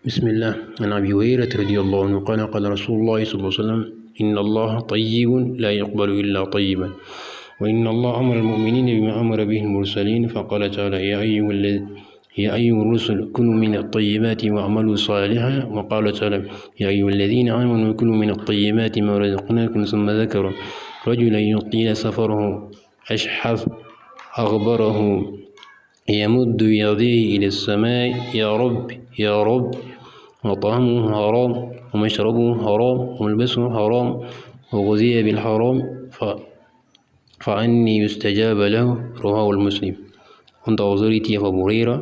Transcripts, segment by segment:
بسم الله. عن أبي هريرة رضي الله عنه قال قال رسول الله صلى الله عليه وسلم إن الله طيب لا يقبل إلا طيبا وإن الله أمر المؤمنين بما أمر به المرسلين فقال تعالى يا أيها الرسل كلوا من الطيبات واعملوا صالحا وقال تعالى يا أيها الذين آمنوا كلوا من الطيبات ما رزقناكم ثم ذكر رجلا يطيل سفره أشحث أغبره يمد يديه إلى السماء يا رب يا رب وطعامه حرام ومشربه حرام وملبسه حرام وغذي بالحرام فأني يستجاب له رواه المسلم. عند أوزريتي أبو هريرة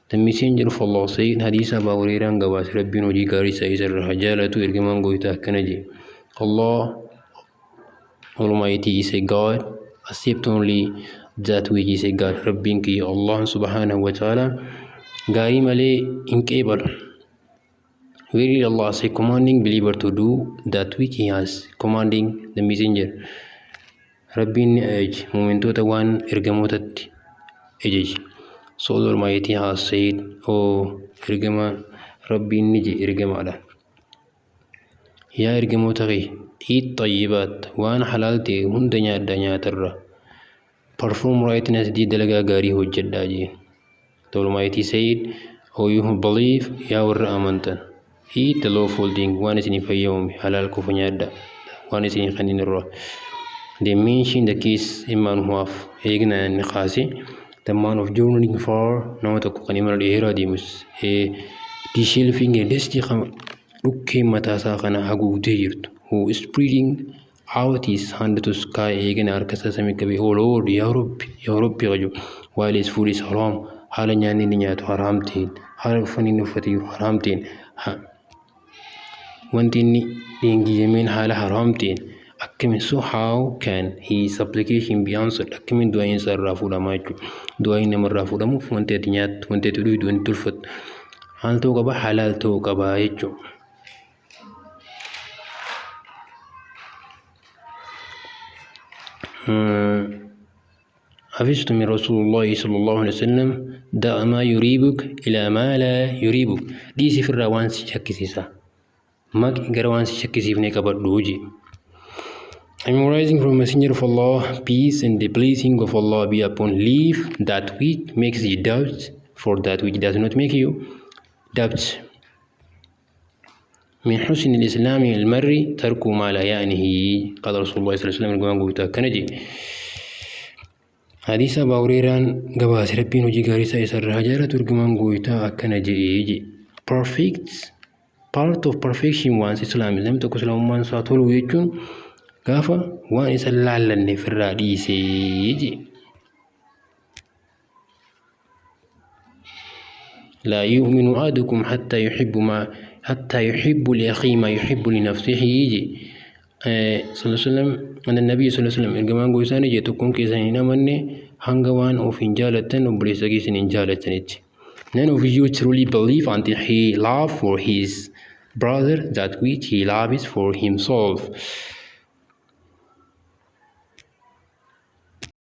The Messenger of Allah said حديث أبو هريرة قواس ربي نجي قاري سيسر حجالة إرقمان قويته كنجي Allah Almighty is a God, accept only that which is a God. Rabbinki Allah subhanahu wa ta'ala gari male incapable. Verily Allah is commanding believer to do that which He has commanding the messenger. Rabbin age momentota one ergamotat age. So the Almighty has said, oh ergama Rabbin niji ergamada. Ya ergamotari eat tayyibat waan halalti hunda nyaadda perform rightness di dalaga gari hojjedha jeen. The Almighty said, oh you who believe ya warra amantan eat the lawful thing waan isini fayyawmi halal kufa nyaadda waan isini qaninirra. They mention the case imman huaf egna niqasi the man of journeying far nawata ku qanimal iradimus di shelfing desti kham dukke matasa kana hagugde jirtu who is spreading out his hand to sky egna arkasa samikabi oh Lord ya Rabbi raju while his food is haram hala nyani ni nyaatu haramtiin hala fani nufati haramtiin wanti ni dingi yemen hala haramtiin akamin. So how can his supplication be answered? Akamin duayin sarrafu da machu duayin namarrafu da muf wanti atinyat wanti tudu wanti tulfat hal to kaba halal to kaba yecho. حفظت من رسول الله صلى الله عليه وسلم دع ما يريبك إلى ما لا يريبك. دي سفر روان شكسيسا مك غروان شكسي بنك بدوجي. I'm rising from Messenger of Allah, peace and the blessing of Allah be upon. Leave that which makes you doubt for that which does not make you doubt. من حسن الإسلام المرء ترك ما لا يعنيه. قال رسول الله صلى الله عليه وسلم قوتا كنجي حديث أبو هريرة قواس ربي نجي قارسا يسر هجارة ترجمان قوتا كنجي. Perfect part of perfection once Islam لم تكن سلام من ساتول ويجون كافة وان يسلال لني في الرئيس يجي. لا يؤمن أحدكم حتى يحب لأخيه ما يحب لنفسه يجي. صلى الله عليه وسلم أن النبي صلى الله عليه وسلم إرجمان قوسان يجي تكون كيسانينا مني هنغوان أو فنجالة وبريساكي سنجالة نيجي. None of you truly believe until he love for his brother that which he loves for himself.